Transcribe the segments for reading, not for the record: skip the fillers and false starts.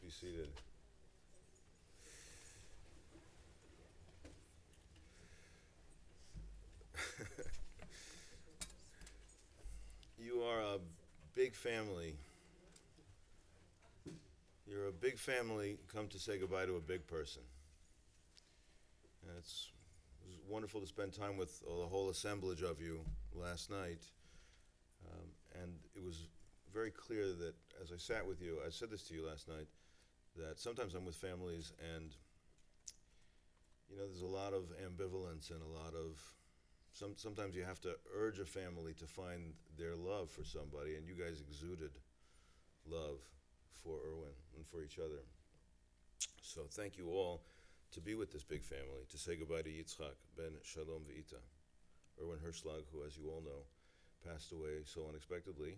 be seated. You are a big family. You're a big family come to say goodbye to a big person. And it was wonderful to spend time with the whole assemblage of you last night. And it was very clear that as I sat with you, I said this to you last night, that sometimes I'm with families and, there's a lot of ambivalence and a lot of sometimes you have to urge a family to find their love for somebody, and you guys exuded love for Irwin and for each other. So thank you all to be with this big family, to say goodbye to Yitzchak ben Shalom V'ita, Irwin Herschlag, who, as you all know, passed away so unexpectedly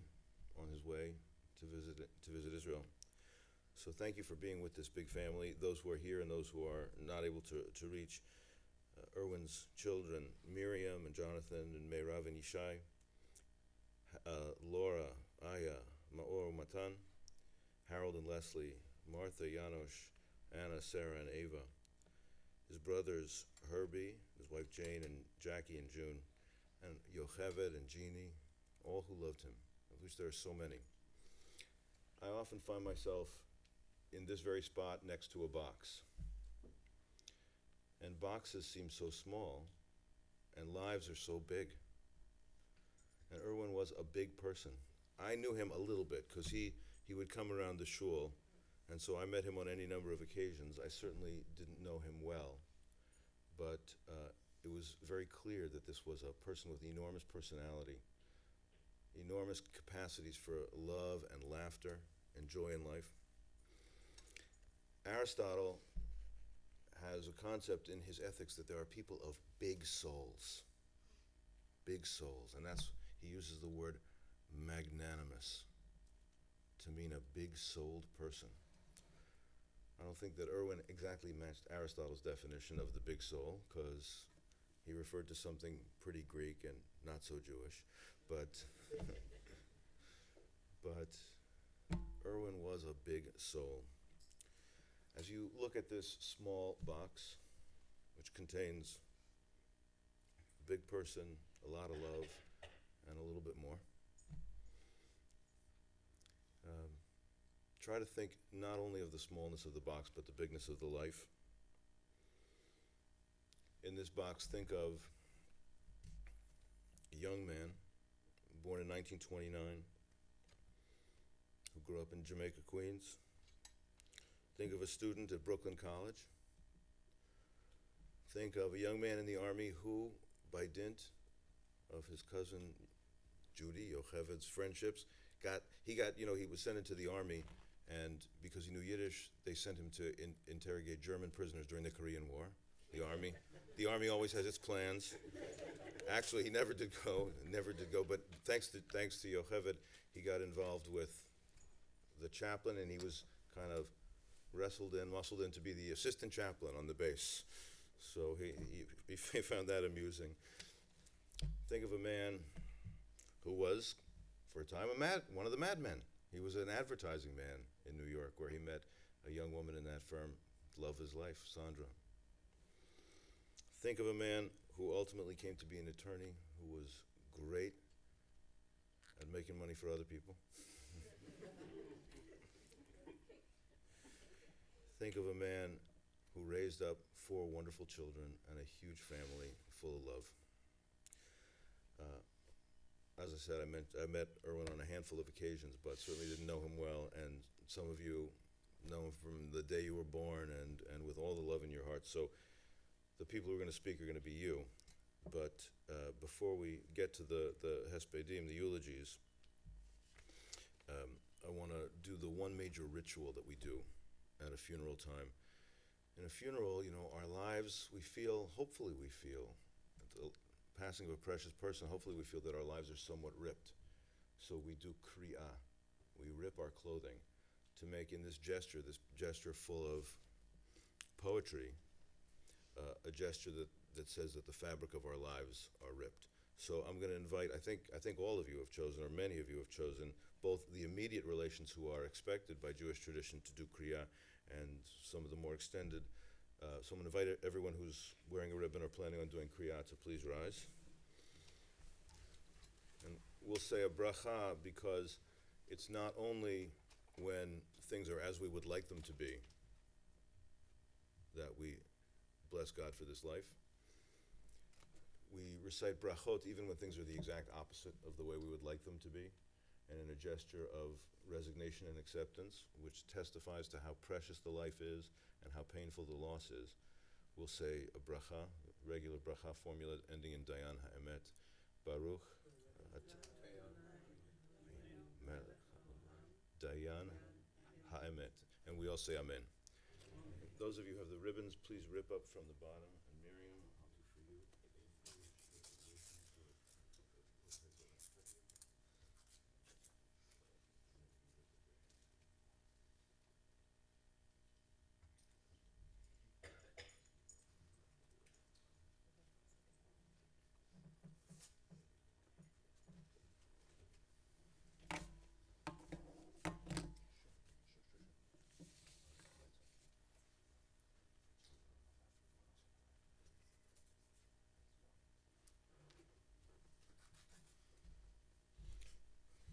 on his way to visit Israel. So thank you for being with this big family, those who are here and those who are not able to reach. Irwin's children, Miriam and Jonathan and Meirav and Yishai, Laura, Aya, Maor, Matan, Harold and Leslie, Martha, Janosch, Anna, Sarah, and Ava. His brothers, Herbie, his wife Jane, and Jackie and June, and Yocheved and Jeannie, all who loved him, of which there are so many. I often find myself in this very spot next to a box. And boxes seem so small, and lives are so big. And Irwin was a big person. I knew him a little bit, because he would come around the shul, and so I met him on any number of occasions. I certainly didn't know him well, but it was very clear that this was a person with enormous personality, enormous capacities for love and laughter and joy in life. Aristotle has a concept in his ethics that there are people of big souls, and he uses the word magnanimous to mean a big-souled person. I don't think that Irwin exactly matched Aristotle's definition of the big soul, because he referred to something pretty Greek and not so Jewish, but but Irwin was a big soul. As you look at this small box, which contains a big person, a lot of love, and a little bit more, try to think not only of the smallness of the box, but the bigness of the life. In this box, think of a young man born in 1929 who grew up in Jamaica, Queens. Think of a student at Brooklyn College. Think of a young man in the Army who, by dint of his cousin Judy, Yocheved's friendships, he was sent into the Army, and because he knew Yiddish, they sent him to interrogate German prisoners during the Korean War. The Army always has its plans. Actually, he never did go, but thanks to Yocheved, he got involved with the chaplain, and he was kind of muscled in to be the assistant chaplain on the base. So he found that amusing. Think of a man who was, for a time, one of the madmen. He was an advertising man in New York, where he met a young woman in that firm, love his life, Sandra. Think of a man who ultimately came to be an attorney, who was great at making money for other people. Think of a man who raised up 4 wonderful children and a huge family full of love. As I said, I met Irwin on a handful of occasions, but certainly didn't know him well, and some of you know him from the day you were born and with all the love in your heart. So the people who are going to speak are going to be you. But before we get to the hespedim, the eulogies, I want to do the one major ritual that we do at a funeral time. In a funeral, our lives, hopefully we feel, at the passing of a precious person, hopefully we feel that our lives are somewhat ripped. So we do kri'ah. We rip our clothing to make in this gesture full of poetry, a gesture that says that the fabric of our lives are ripped. So I'm going to invite, I think all of you have chosen, or many of you have chosen, both the immediate relations who are expected by Jewish tradition to do Kriya, and some of the more extended. So I'm going to invite everyone who's wearing a ribbon or planning on doing Kriya to please rise. And we'll say a bracha because it's not only when things are as we would like them to be that we bless God for this life. We recite brachot even when things are the exact opposite of the way we would like them to be, and in a gesture of resignation and acceptance, which testifies to how precious the life is and how painful the loss is. We'll say a bracha, regular bracha formula ending in Dayan Ha'emet. Baruch Dayan Ha'emet. And we all say Amen. Those of you who have the ribbons, please rip up from the bottom. And Miriam, I'll do for you.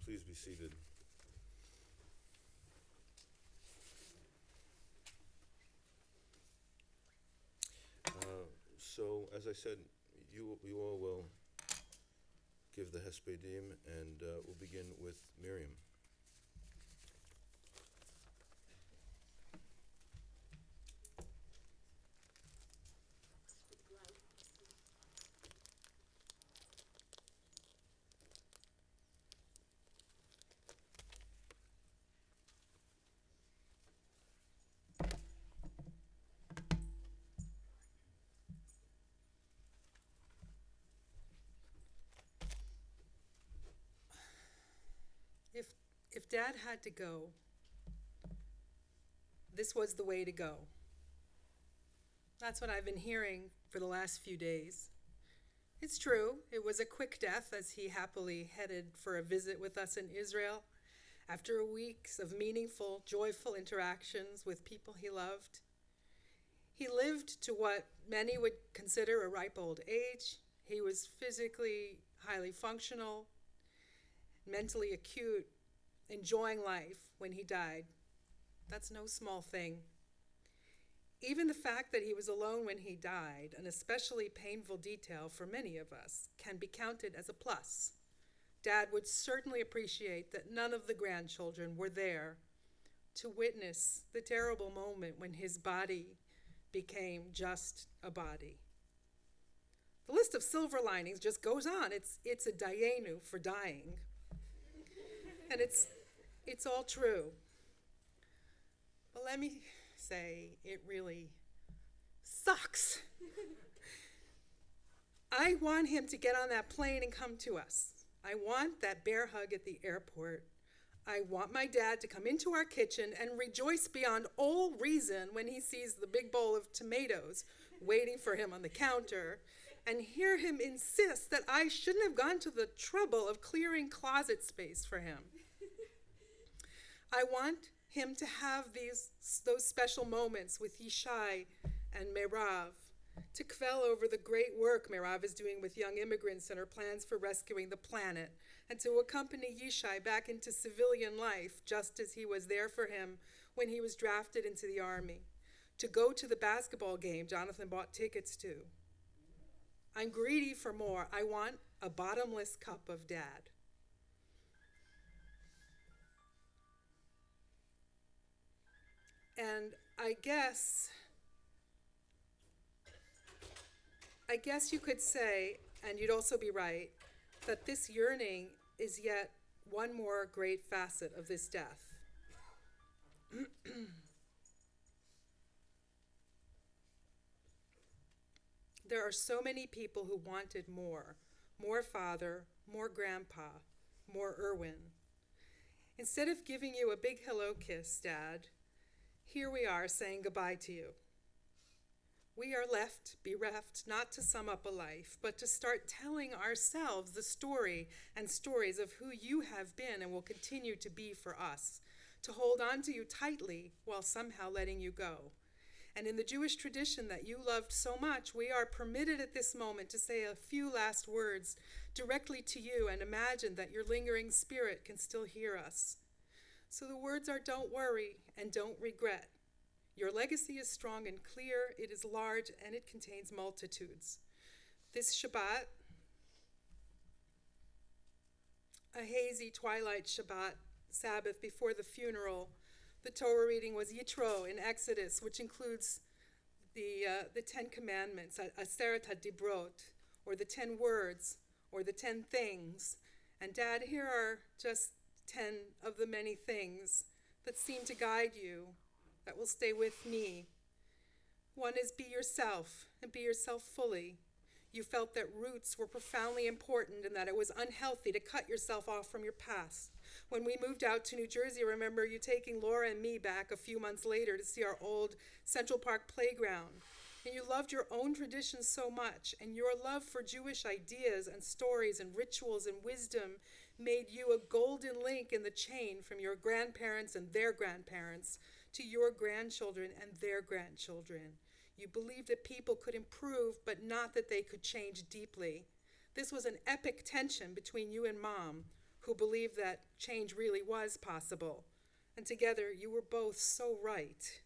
Please be seated. So, as I said, you all will give the Hespedim, and we'll begin with Miriam. If Dad had to go, this was the way to go. That's what I've been hearing for the last few days. It's true, it was a quick death as he happily headed for a visit with us in Israel after weeks of meaningful, joyful interactions with people he loved. He lived to what many would consider a ripe old age. He was physically highly functional, mentally acute, enjoying life when he died. That's no small thing. Even the fact that he was alone when he died, an especially painful detail for many of us, can be counted as a plus. Dad would certainly appreciate that none of the grandchildren were there to witness the terrible moment when his body became just a body. The list of silver linings just goes on. It's a dayenu for dying. And it's all true. But let me say, it really sucks. I want him to get on that plane and come to us. I want that bear hug at the airport. I want my dad to come into our kitchen and rejoice beyond all reason when he sees the big bowl of tomatoes waiting for him on the counter, and hear him insist that I shouldn't have gone to the trouble of clearing closet space for him. I want him to have those special moments with Yishai and Meirav, to quell over the great work Meirav is doing with young immigrants and her plans for rescuing the planet, and to accompany Yishai back into civilian life just as he was there for him when he was drafted into the army, to go to the basketball game Jonathan bought tickets to. I'm greedy for more. I want a bottomless cup of Dad. And I guess you could say, and you'd also be right, that this yearning is yet one more great facet of this death. There are so many people who wanted more father, more grandpa, more Irwin. Instead of giving you a big hello kiss, Dad, here we are saying goodbye to you. We are left, bereft, not to sum up a life, but to start telling ourselves the story and stories of who you have been and will continue to be for us, to hold on to you tightly while somehow letting you go. And in the Jewish tradition that you loved so much, we are permitted at this moment to say a few last words directly to you and imagine that your lingering spirit can still hear us. So the words are, don't worry and don't regret. Your legacy is strong and clear, it is large, and it contains multitudes. This Shabbat, a hazy twilight Shabbat, Sabbath before the funeral, the Torah reading was Yitro in Exodus, which includes the 10 Commandments, Aseret HaDibrot, or the 10 words, or the 10 things. And Dad, here are just 10 of the many things that seem to guide you, that will stay with me. One is be yourself, and be yourself fully. You felt that roots were profoundly important and that it was unhealthy to cut yourself off from your past. When we moved out to New Jersey, I remember you taking Laura and me back a few months later to see our old Central Park playground. And you loved your own traditions so much, and your love for Jewish ideas and stories and rituals and wisdom made you a golden link in the chain from your grandparents and their grandparents to your grandchildren and their grandchildren. You believed that people could improve, but not that they could change deeply. This was an epic tension between you and Mom, who believed that change really was possible. And together, you were both so right.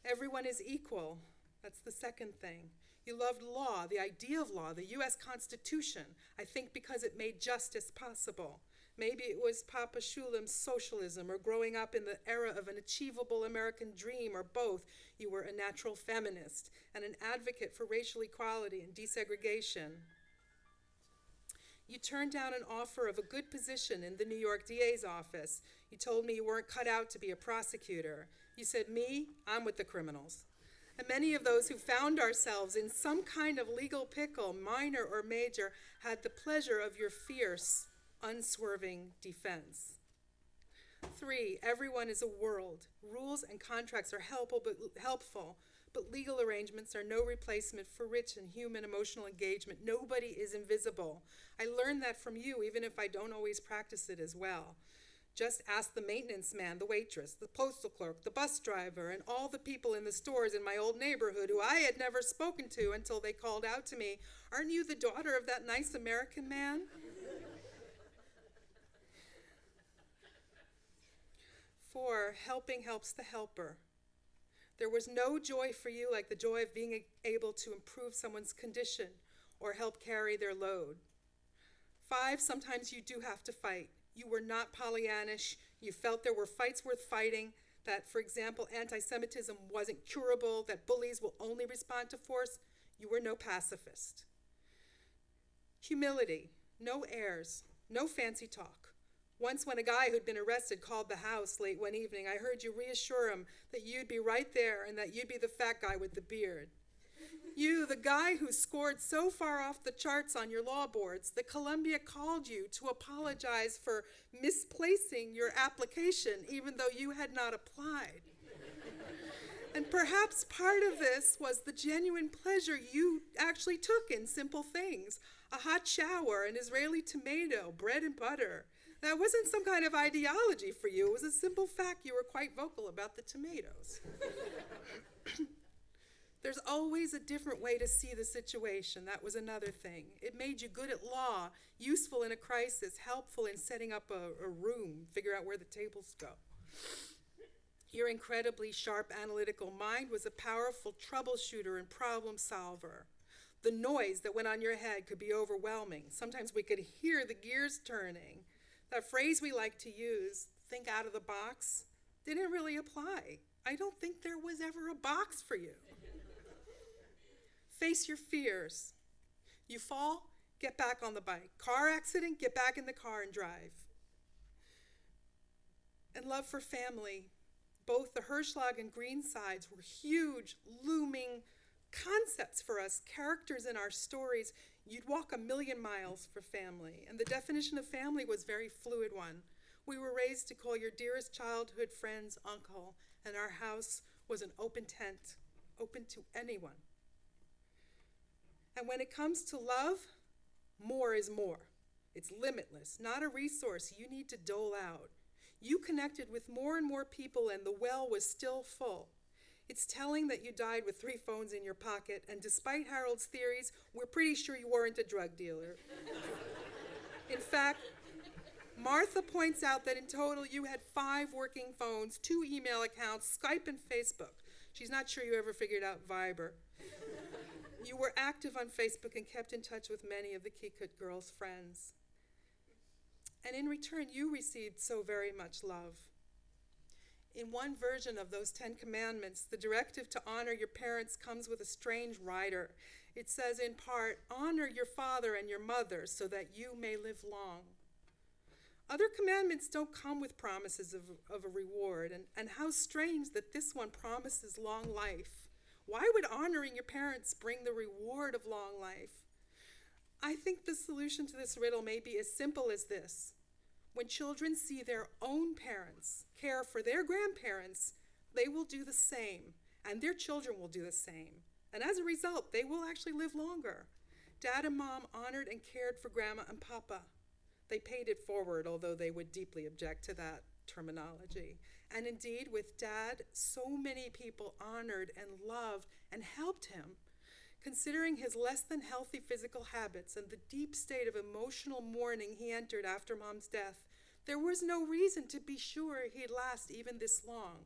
Everyone is equal. That's the second thing. You loved law, the idea of law, the U.S. Constitution, I think because it made justice possible. Maybe it was Papa Shulam's socialism or growing up in the era of an achievable American dream, or both. You were a natural feminist and an advocate for racial equality and desegregation. You turned down an offer of a good position in the New York DA's office. You told me you weren't cut out to be a prosecutor. You said, me, I'm with the criminals. And many of those who found ourselves in some kind of legal pickle, minor or major, had the pleasure of your fierce, unswerving defense. 3, everyone is a world. Rules and contracts are helpful, but legal arrangements are no replacement for rich and human emotional engagement. Nobody is invisible. I learned that from you, even if I don't always practice it as well. Just ask the maintenance man, the waitress, the postal clerk, the bus driver, and all the people in the stores in my old neighborhood who I had never spoken to until they called out to me, "Aren't you the daughter of that nice American man?" 4, helping helps the helper. There was no joy for you like the joy of being able to improve someone's condition or help carry their load. 5, sometimes you do have to fight. You were not Pollyannish. You felt there were fights worth fighting, that, for example, anti-Semitism wasn't curable, that bullies will only respond to force. You were no pacifist. Humility, no airs, no fancy talk. Once when a guy who'd been arrested called the house late one evening, I heard you reassure him that you'd be right there and that you'd be the fat guy with the beard. You, the guy who scored so far off the charts on your law boards that Columbia called you to apologize for misplacing your application even though you had not applied. And perhaps part of this was the genuine pleasure you actually took in simple things. A hot shower, an Israeli tomato, bread and butter. That wasn't some kind of ideology for you. It was a simple fact you were quite vocal about the tomatoes. There's always a different way to see the situation. That was another thing. It made you good at law, useful in a crisis, helpful in setting up a room, figure out where the tables go. Your incredibly sharp analytical mind was a powerful troubleshooter and problem solver. The noise that went on your head could be overwhelming. Sometimes we could hear the gears turning. That phrase we like to use, think out of the box, didn't really apply. I don't think there was ever a box for you. Face your fears. You fall, get back on the bike. Car accident, get back in the car and drive. And love for family. Both the Herschlag and Green sides were huge, looming concepts for us, characters in our stories. You'd walk 1,000,000 miles for family, and the definition of family was a very fluid one. We were raised to call your dearest childhood friends uncle, and our house was an open tent, open to anyone. And when it comes to love, more is more. It's limitless, not a resource you need to dole out. You connected with more and more people, and the well was still full. It's telling that you died with 3 phones in your pocket, and despite Harold's theories, we're pretty sure you weren't a drug dealer. In fact, Martha points out that in total you had 5 working phones, 2 email accounts, Skype and Facebook. She's not sure you ever figured out Viber. You were active on Facebook and kept in touch with many of the Kikut girls' friends. And in return, you received so very much love. In one version of those 10 commandments, the directive to honor your parents comes with a strange rider. It says in part, honor your father and your mother so that you may live long. Other commandments don't come with promises of a reward, and how strange that this one promises long life. Why would honoring your parents bring the reward of long life? I think the solution to this riddle may be as simple as this. When children see their own parents care for their grandparents, they will do the same, and their children will do the same. And as a result, they will actually live longer. Dad and Mom honored and cared for Grandma and Papa. They paid it forward, although they would deeply object to that terminology. And indeed, with Dad, so many people honored and loved and helped him. Considering his less than healthy physical habits and the deep state of emotional mourning he entered after Mom's death, there was no reason to be sure he'd last even this long.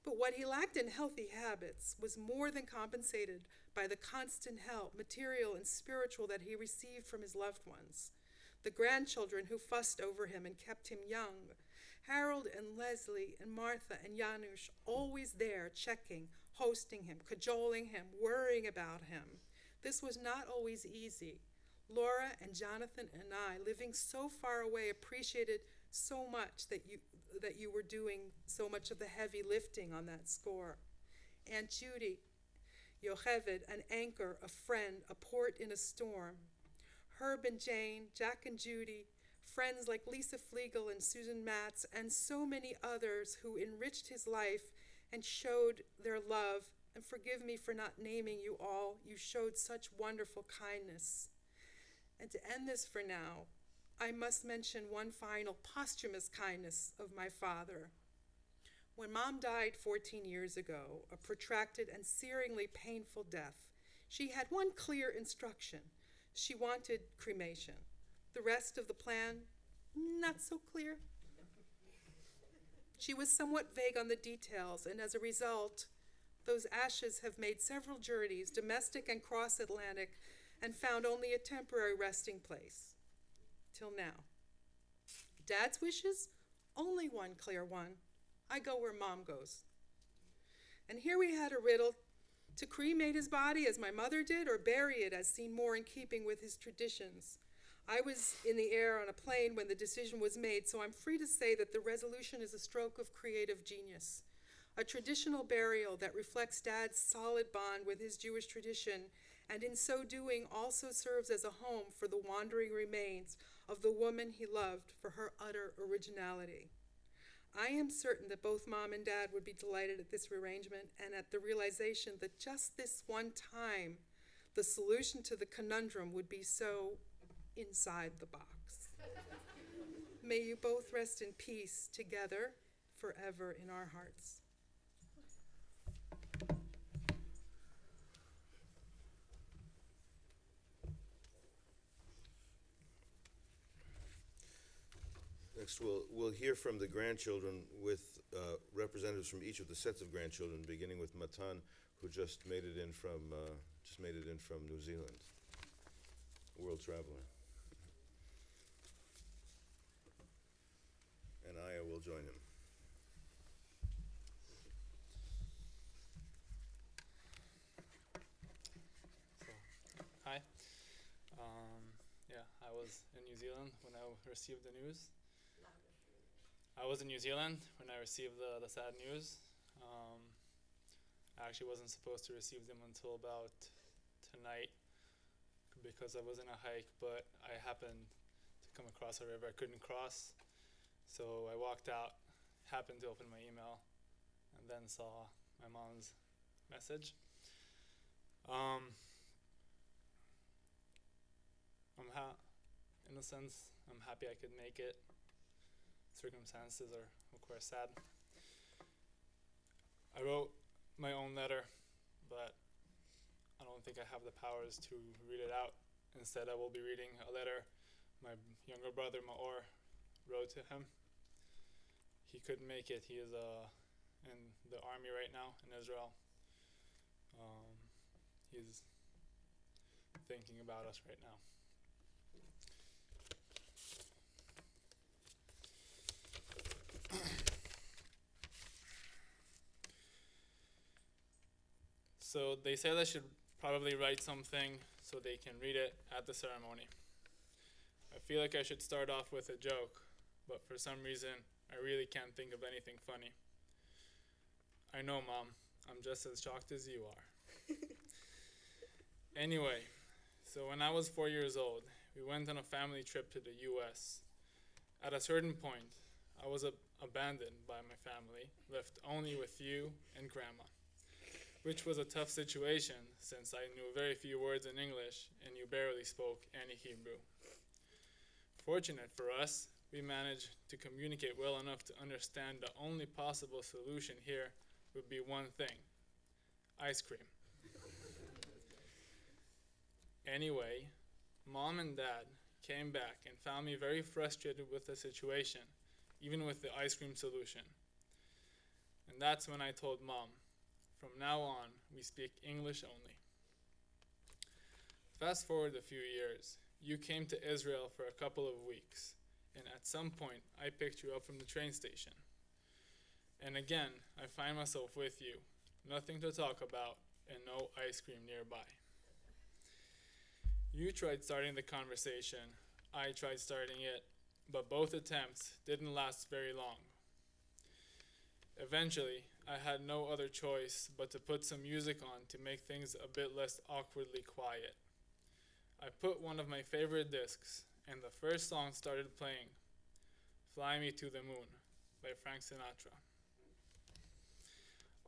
But what he lacked in healthy habits was more than compensated by the constant help, material and spiritual, that he received from his loved ones. The grandchildren who fussed over him and kept him young. Harold and Leslie and Martha and Janusz, always there, checking, hosting him, cajoling him, worrying about him. This was not always easy. Laura and Jonathan and I, living so far away, appreciated so much that you were doing so much of the heavy lifting on that score. Aunt Judy, Yocheved, an anchor, a friend, a port in a storm. Herb and Jane, Jack and Judy, friends like Lisa Flegel and Susan Matz, and so many others who enriched his life and showed their love. And forgive me for not naming you all. You showed such wonderful kindness. And to end this for now, I must mention one final posthumous kindness of my father. When Mom died 14 years ago, a protracted and searingly painful death, she had one clear instruction. She wanted cremation. The rest of the plan, not so clear. She was somewhat vague on the details, and as a result, those ashes have made several journeys, domestic and cross-Atlantic, and found only a temporary resting place. Till now. Dad's wishes? Only one clear one. I go where Mom goes. And here we had a riddle: to cremate his body as my mother did, or bury it as seemed more in keeping with his traditions. I was in the air on a plane when the decision was made, so I'm free to say that the resolution is a stroke of creative genius. A traditional burial that reflects Dad's solid bond with his Jewish tradition, and in so doing also serves as a home for the wandering remains of the woman he loved for her utter originality. I am certain that both Mom and Dad would be delighted at this rearrangement and at the realization that just this one time, the solution to the conundrum would be so inside the box. May you both rest in peace together forever in our hearts. Next, we'll hear from the grandchildren with representatives from each of the sets of grandchildren, beginning with Matan, who just made it in from New Zealand, world traveler. And Aya will join him. Hi. I was in New Zealand when I received the news. I was in New Zealand when I received the sad news. I actually wasn't supposed to receive them until about tonight because I was in a hike, but I happened to come across a river I couldn't cross. So I walked out, happened to open my email, and then saw my mom's message. Um, in a sense, I'm happy I could make it. Circumstances are, of course, sad. I wrote my own letter, but I don't think I have the powers to read it out. Instead, I will be reading a letter my younger brother Maor wrote to him. He couldn't make it. He is in the army right now in Israel. He's thinking about us right now. So they said I should probably write something so they can read it at the ceremony. I feel like I should start off with a joke, but for some reason I really can't think of anything funny. I know, Mom, I'm just as shocked as you are. Anyway, so when I was 4 years old, we went on a family trip to the US. At a certain point, I was abandoned by my family, left only with you and Grandma, which was a tough situation since I knew very few words in English and you barely spoke any Hebrew. Fortunate for us, we managed to communicate well enough to understand the only possible solution here would be one thing: ice cream. Anyway, Mom and Dad came back and found me very frustrated with the situation, even with the ice cream solution. And that's when I told Mom, from now on, we speak English only. Fast forward a few years, you came to Israel for a couple of weeks, and at some point, I picked you up from the train station. And again, I find myself with you, nothing to talk about, and no ice cream nearby. You tried starting the conversation, I tried starting it, but both attempts didn't last very long. Eventually, I had no other choice but to put some music on to make things a bit less awkwardly quiet. I put one of my favorite discs, and the first song started playing, Fly Me to the Moon by Frank Sinatra.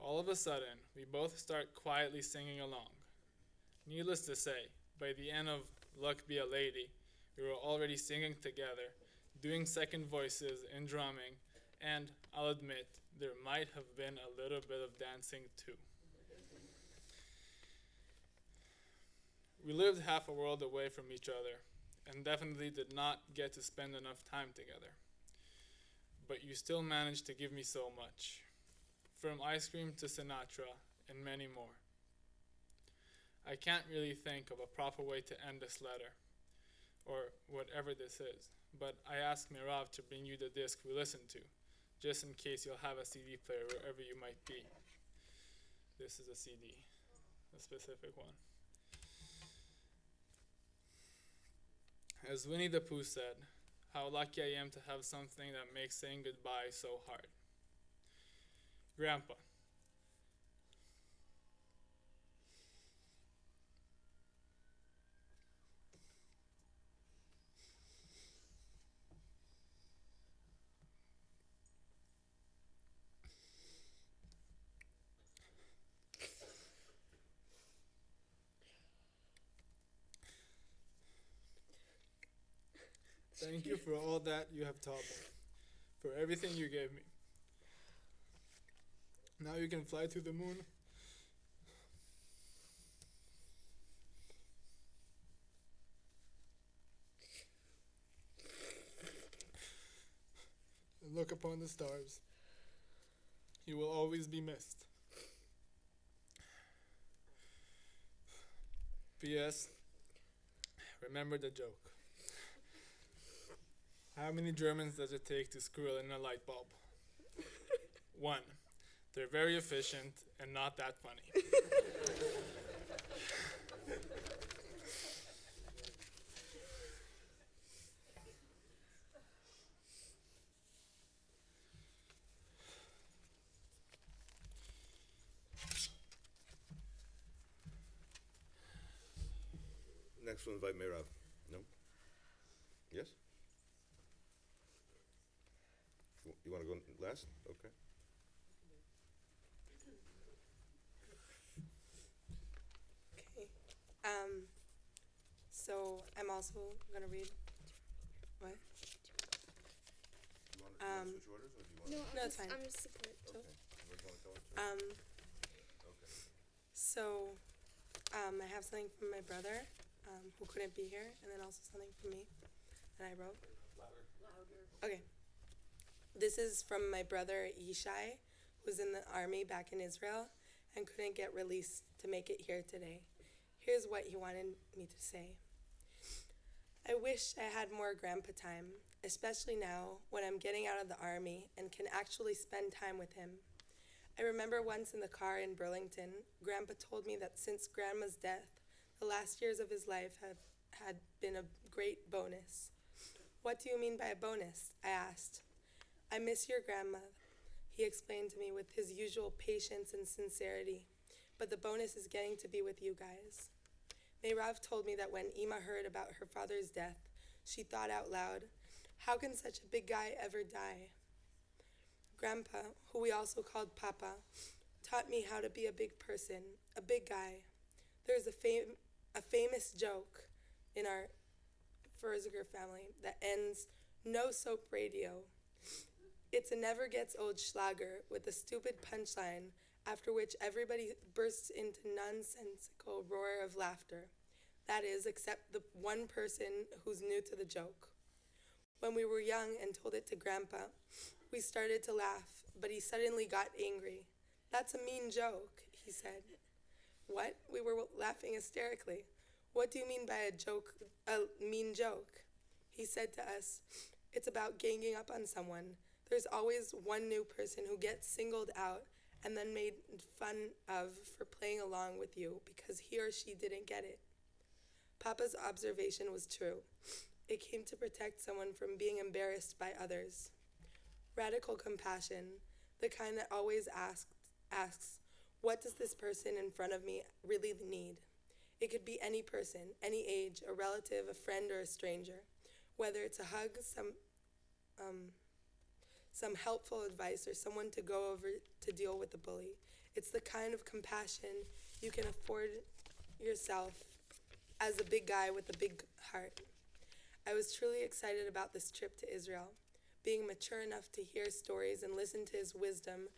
All of a sudden, we both start quietly singing along. Needless to say, by the end of Luck Be a Lady, we were already singing together, doing second voices and drumming, and I'll admit, there might have been a little bit of dancing too. We lived half a world away from each other, and definitely did not get to spend enough time together. But you still managed to give me so much. From ice cream to Sinatra, and many more. I can't really think of a proper way to end this letter, or whatever this is, but I asked Mirav to bring you the disc we listened to, just in case you'll have a CD player wherever you might be. This is a CD, a specific one. As Winnie the Pooh said, how lucky I am to have something that makes saying goodbye so hard. Grandpa. Thank you for all that you have taught me, for everything you gave me. Now you can fly to the moon. And look upon the stars. You will always be missed. P.S. Remember the joke. How many Germans does it take to screw in a light bulb? 1. They're very efficient and not that funny. Next we'll invite Mirav. No? Yes? You want to go last? Okay. So I'm also gonna read. What? You want to switch orders, or do you want? No, No, it's fine. I'm just support. Okay. You guys want to go into? Okay. So I have something from my brother, who couldn't be here, and then also something from me that I wrote. Okay. This is from my brother Yishai, who's in the army back in Israel and couldn't get released to make it here today. Here's what he wanted me to say. I wish I had more grandpa time, especially now when I'm getting out of the army and can actually spend time with him. I remember once in the car in Burlington, Grandpa told me that since Grandma's death, the last years of his life had been a great bonus. What do you mean by a bonus? I asked. I miss your grandma, he explained to me with his usual patience and sincerity, but the bonus is getting to be with you guys. Meirav told me that when Ima heard about her father's death, she thought out loud, how can such a big guy ever die? Grandpa, who we also called Papa, taught me how to be a big person, a big guy. There's a famous joke in our Herschlag family that ends, no soap radio. It's a never gets old Schlager with a stupid punchline, after which everybody bursts into nonsensical roar of laughter. That is, except the one person who's new to the joke. When we were young and told it to Grandpa, we started to laugh, but he suddenly got angry. That's a mean joke, he said. What? We were laughing hysterically. What do you mean by a mean joke? He said to us, it's about ganging up on someone. There's always one new person who gets singled out and then made fun of for playing along with you because he or she didn't get it. Papa's observation was true. It came to protect someone from being embarrassed by others. Radical compassion, the kind that always asks, what does this person in front of me really need? It could be any person, any age, a relative, a friend, or a stranger. Whether it's a hug, some helpful advice, or someone to go over to deal with the bully. It's the kind of compassion you can afford yourself as a big guy with a big heart. I was truly excited about this trip to Israel, being mature enough to hear stories and listen to his wisdom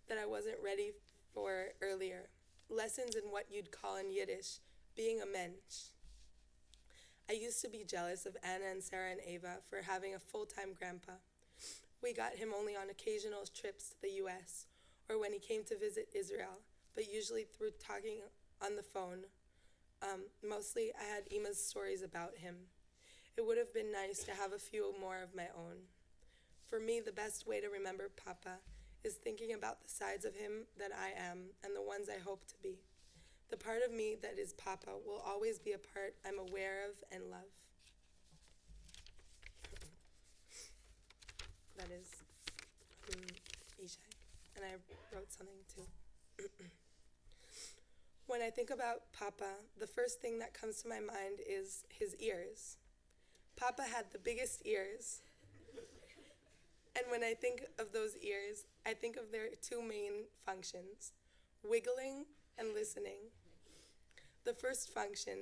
that I wasn't ready for earlier. Lessons in what you'd call in Yiddish, being a mensch. I used to be jealous of Anna and Sarah and Ava for having a full-time grandpa. We got him only on occasional trips to the U.S. or when he came to visit Israel, but usually through talking on the phone. Mostly I had Ima's stories about him. It would have been nice to have a few more of my own. For me, the best way to remember Papa is thinking about the sides of him that I am and the ones I hope to be. The part of me that is Papa will always be a part I'm aware of and love. That is Ishai. And I wrote something too. When I think about Papa, the first thing that comes to my mind is his ears. Papa had the biggest ears. And when I think of those ears, I think of their two main functions, wiggling and listening. The first function